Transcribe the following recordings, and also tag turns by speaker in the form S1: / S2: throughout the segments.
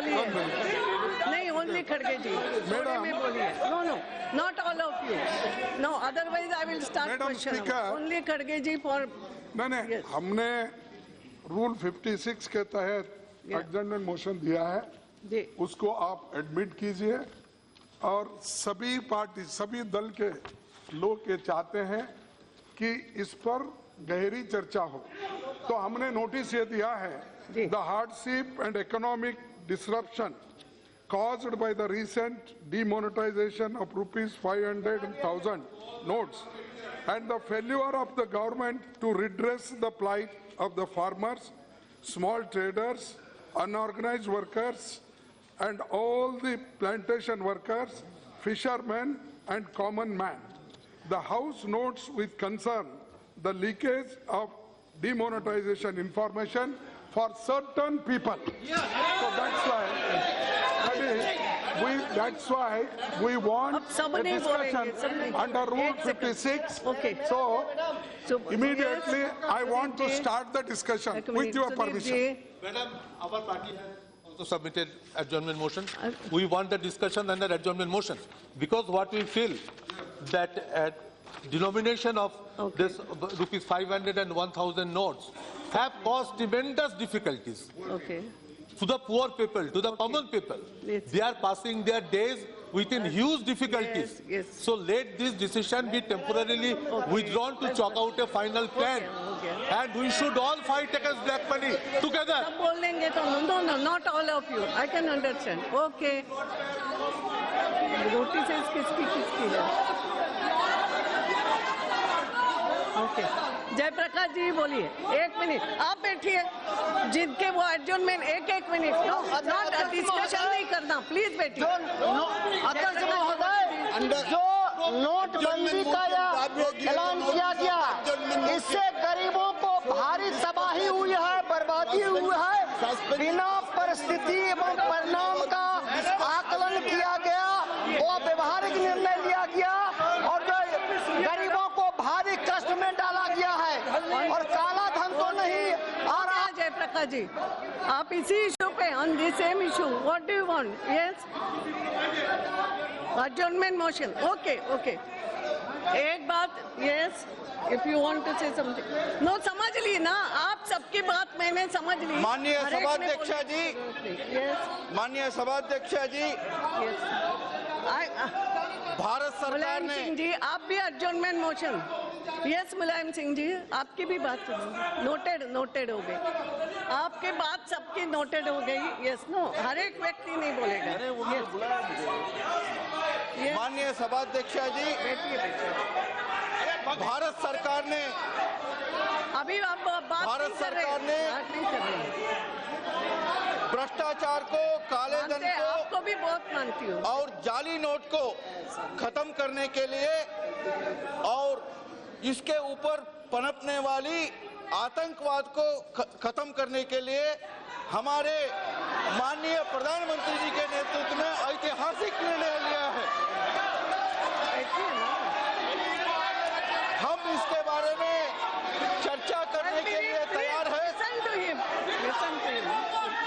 S1: बोलिए। नहीं, ओनली खड़गे जी थोड़े में बोलिए। No no, not all of you, no, otherwise I will start question. Only खड़गे जी फॉर।
S2: नहीं, हमने रूल 56 के तहत एडजर्नमेंट मोशन दिया है, उसको आप एडमिट कीजिए। और सभी पार्टी, सभी दल के लोग ये चाहते हैं कि इस पर गहरी चर्चा हो, तो हमने नोटिस ये दिया है, the hardship and economic disruption caused by the recent demonetization of ₹500 and 1,000 notes and the failure of the government to redress the plight of the farmers, small traders, unorganized workers, and all the plantation workers, fishermen, and common man. The House notes with concern the leakage of demonetization information for certain people. So that's why we want a discussion under Rule 56.
S1: Okay.
S2: So immediately I want to start the discussion with your permission.
S3: Madam, our party has also submitted adjournment motion. We want the discussion under adjournment motion because what we feel that denomination of this ₹500 and 1,000 notes have caused tremendous difficulties to the poor people, to the common people. They are passing their days within huge difficulties. So let this decision be temporarily withdrawn to chalk out a final plan. And we should all fight against black money together.
S1: No, not all of you. I can understand. Okay. Roti says kiski hai. Okay, Jayaprakash ji बोलिए। 1 minute आप बैठिए, जिनके वो adjournment 1 minute, not discussion नहीं करना, please बैठिए।
S4: अध्यक्ष महोदय, जो नोटबंदी का ऐलान किया गया, इससे गरीबों को भारी तबाही हुई है, बर्बादी हुई है। बिना परिस्थिति एवं परिणाम का आकलन किया गया, वो व्यवहारिक निर्णय लिया गया और जो गरीबों को भारी कष्ट में डाला गया है और काला धन तो नहीं आ रहा।
S1: जयप्रकाश जी, आप इसी इशू पे, on the same issue, what do you want? Yes, adjournment motion. Okay. एक बात, yes, if you want to say something. No, समझ ली ना, आप सबकी बात मैंने समझ ली।
S4: माननीय सभाध्यक्ष जी, माननीय सभाध्यक्ष जी, भारत सरकार ने,
S1: सिंह जी आप भी adjournment motion. Yes Mulayam Singh ji, आपकी भी बात नोटेड हो गई, आपकी बात सबकी नोटेड हो गई। यस नो, हर एक व्यक्ति नहीं बोलेगा।
S4: माननीय सभाध्यक्ष जी, भारत सरकार ने,
S1: अभी आप बात
S4: भारत सरकार ने भ्रष्टाचार को, काले धन को,
S1: आपको भी बहुत मानती हूँ,
S4: और जाली नोट को खत्म करने के लिए और इसके ऊपर पनपने वाली आतंकवाद को खत्म करने के लिए हमारे माननीय प्रधानमंत्री जी के नेतृत्व में ऐतिहासिक निर्णय लिया है। हम इसके बारे में चर्चा करने के लिए तैयार है।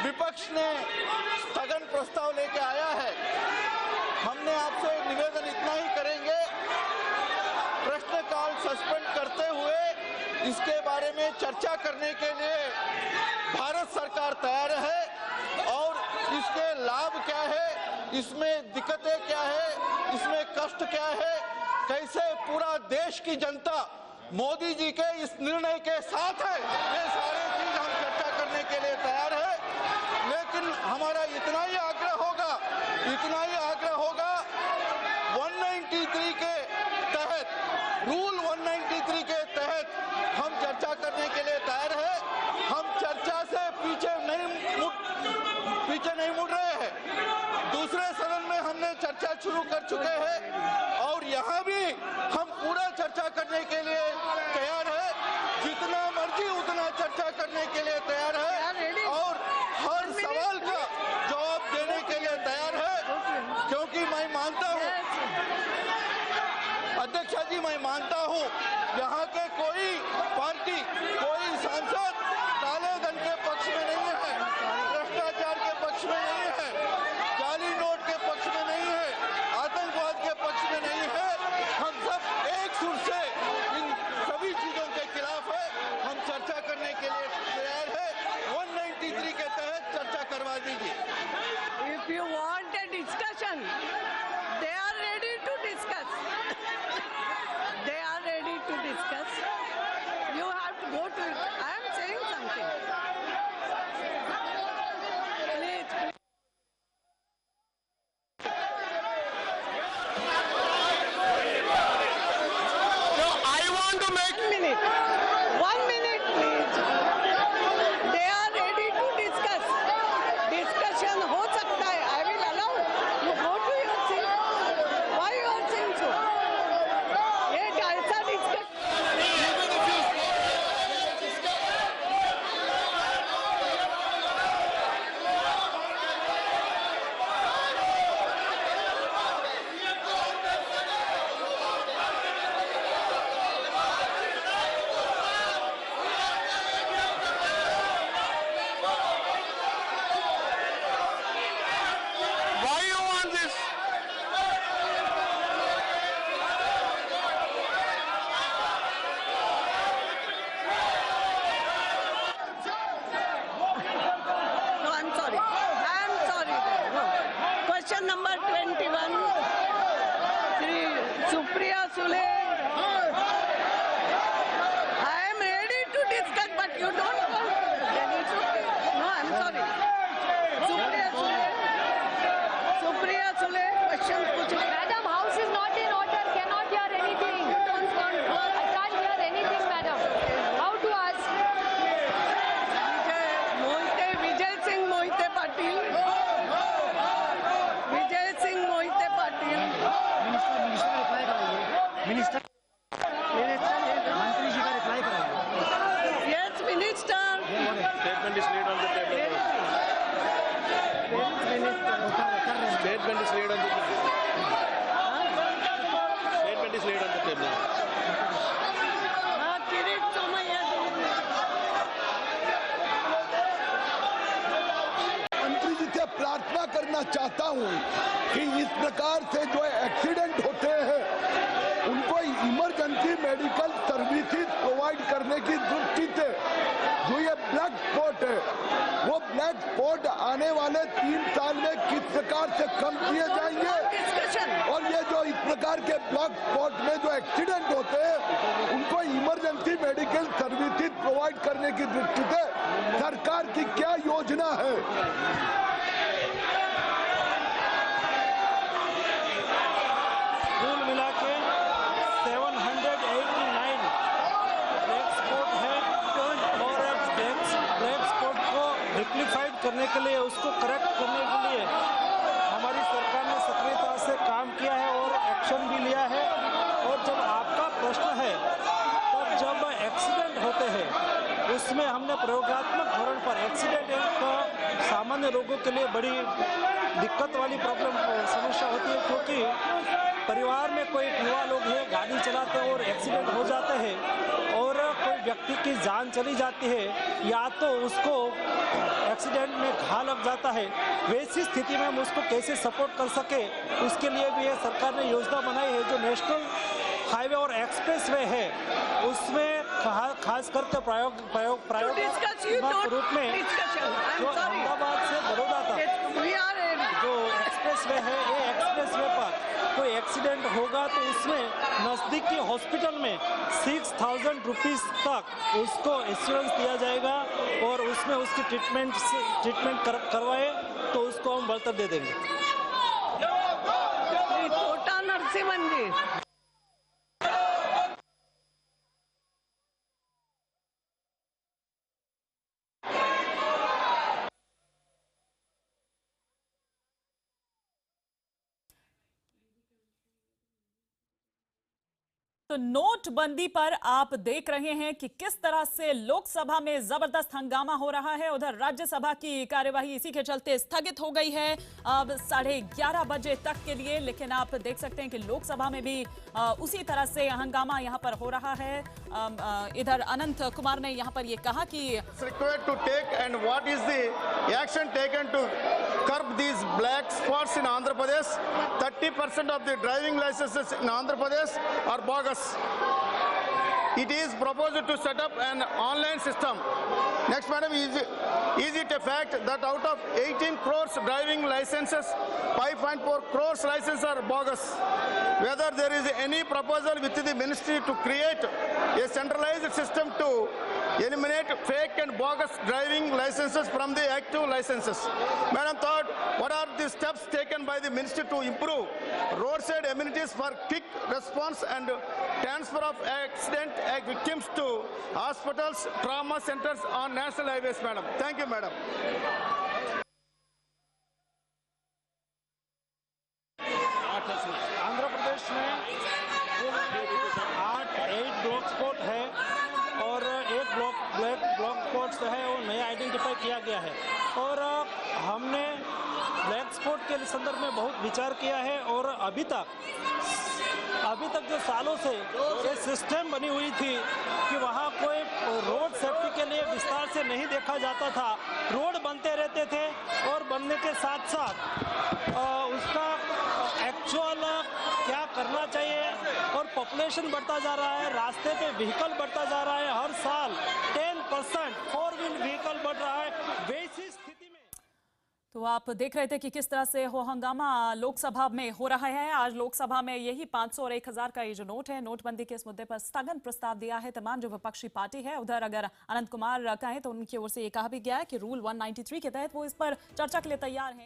S4: विपक्ष ने स्थगन प्रस्ताव लेके आया है। हमने आपसे निवेदन इतना ही करेंगे, प्रश्नकाल सस्पेंड करते हुए इसके बारे में चर्चा करने के लिए भारत सरकार तैयार है और इसके लाभ क्या है, इसमें दिक्कतें क्या है, इसमें कष्ट क्या है, कैसे पूरा देश की जनता मोदी जी के इस निर्णय के साथ है, ये सारे चीज हम चर्चा करने के लिए तैयार है। लेकिन हमारा इतना ही आग्रह होगा 193 के तहत, रूल 193 के तहत हम चर्चा करने के लिए तैयार है। हम चर्चा से पीछे नहीं मुड़ रहे हैं। दूसरे सदन में हमने चर्चा शुरू कर चुके हैं और यहाँ भी हम पूरा चर्चा करने के लिए तैयार है, जितना मर्जी उतना चर्चा करने के लिए तैयार है और हर सवाल का जवाब देने के लिए तैयार है। क्योंकि मैं मानता हूँ अध्यक्ष जी, मैं मानता हूँ यहाँ के कोई पार्टी, कोई सांसद काले धन के पक्ष में नहीं है, भ्रष्टाचार के पक्ष में नहीं है।
S5: Statement is laid on the table. Statement is laid on the table.
S6: मंत्री जी से प्रार्थना करना चाहता हूं कि इस प्रकार से जो एक्सीडेंट होते हैं उनको इमरजेंसी मेडिकल सर्विसेज प्रोवाइड करने की दृष्टि से जो ये ब्लैक स्पॉट है वो ब्लैक स्पॉट आने वाले 3 साल में किस प्रकार से कम किए जाएंगे और ये जो इस प्रकार के ब्लैक स्पॉट में जो एक्सीडेंट होते हैं उनको इमरजेंसी मेडिकल सर्विसेज प्रोवाइड करने की दृष्टि से सरकार की क्या योजना है।
S7: कुल मिला के 789 ब्लैक स्पॉट है और ब्लैक स्पॉट को रिक्टिफाइड करने के लिए, उसको करेक्ट करने के लिए हमारी सरकार ने सक्रियता से काम किया है और एक्शन भी लिया है। और जब आपका प्रश्न है तब जब एक्सीडेंट होते हैं उसमें हमने प्रयोगात्मक धोरण पर एक्सीडेंट एक सामान्य लोगों के लिए बड़ी दिक्कत वाली समस्या होती है, क्योंकि परिवार में कोई युवा लोग हैं, गाड़ी चलाते हैं और एक्सीडेंट हो जाते हैं और कोई व्यक्ति की जान चली जाती है या तो उसको एक्सीडेंट में घाव लग जाता है। वैसी स्थिति में हम उसको कैसे सपोर्ट कर सके, उसके लिए भी ये सरकार ने योजना बनाई है। जो नेशनल हाईवे और एक्सप्रेस वे है उसमें खास करके प्रायोगिक रूप में जो अहमदाबाद से बड़ौदा तक जो एक्सप्रेस वे है, ये एक्सप्रेस वे पर कोई एक्सीडेंट होगा तो उसमें नज़दीकी हॉस्पिटल में 6,000 रुपीज़ तक उसको इंश्योरेंस दिया जाएगा और उसमें उसकी ट्रीटमेंट करवाए तो उसको हम बढ़तर दे देंगे।
S1: कोटा नरसिम्हन जी।
S8: तो नोटबंदी पर आप देख रहे हैं कि किस तरह से लोकसभा में जबरदस्त हंगामा हो रहा है। उधर राज्यसभा की कार्यवाही इसी के चलते स्थगित हो गई है अब 11:30 बजे तक के लिए, लेकिन आप देख सकते हैं कि लोकसभा में भी उसी तरह से हंगामा यहां पर हो रहा है। इधर अनंत कुमार ने यहां पर यह कहा कि
S4: required to take and what is the action taken to curb these black spots in Andhra Pradesh. 30% of the driving licenses in Andhra Pradesh are bogus. It is proposed to set up an online system. Next, madam, is it a fact that out of 18 crores driving licenses, 5.4 crores licenses are bogus? Whether there is any proposal within the ministry to create a centralized system to eliminate fake and bogus driving licenses from the active licenses. Madam, third, what are the steps taken by the ministry to improve roadside amenities for quick response and transfer of accident victims to hospitals, trauma centers on national highways, madam? Thank you, madam.
S7: Andhra Pradesh में 8 block spot है और एक block spots है वो नया identify किया गया है और हमने ब्लैक स्पॉट के संदर्भ में बहुत विचार किया है और अभी तक जो सालों से ये सिस्टम बनी हुई थी कि वहाँ कोई रोड सेफ्टी के लिए विस्तार से नहीं देखा जाता था। रोड बनते रहते थे और बनने के साथ साथ उसका एक्चुअल क्या करना चाहिए और पॉपुलेशन बढ़ता जा रहा है, रास्ते पे व्हीकल बढ़ता जा रहा है, हर साल 10% 4 व्हील व्हीकल बढ़ रहा है। वैसी स्थिति में
S8: तो आप देख रहे थे कि किस तरह से हो हंगामा लोकसभा में हो रहा है। आज लोकसभा में यही 500 और 1000 का ये जो नोट है, नोटबंदी के इस मुद्दे पर स्थगन प्रस्ताव दिया है तमाम जो विपक्षी पार्टी है। उधर अगर अनंत कुमार कहें तो उनकी ओर से ये कहा भी गया है कि रूल 193 के तहत वो इस पर चर्चा के लिए तैयार हैं।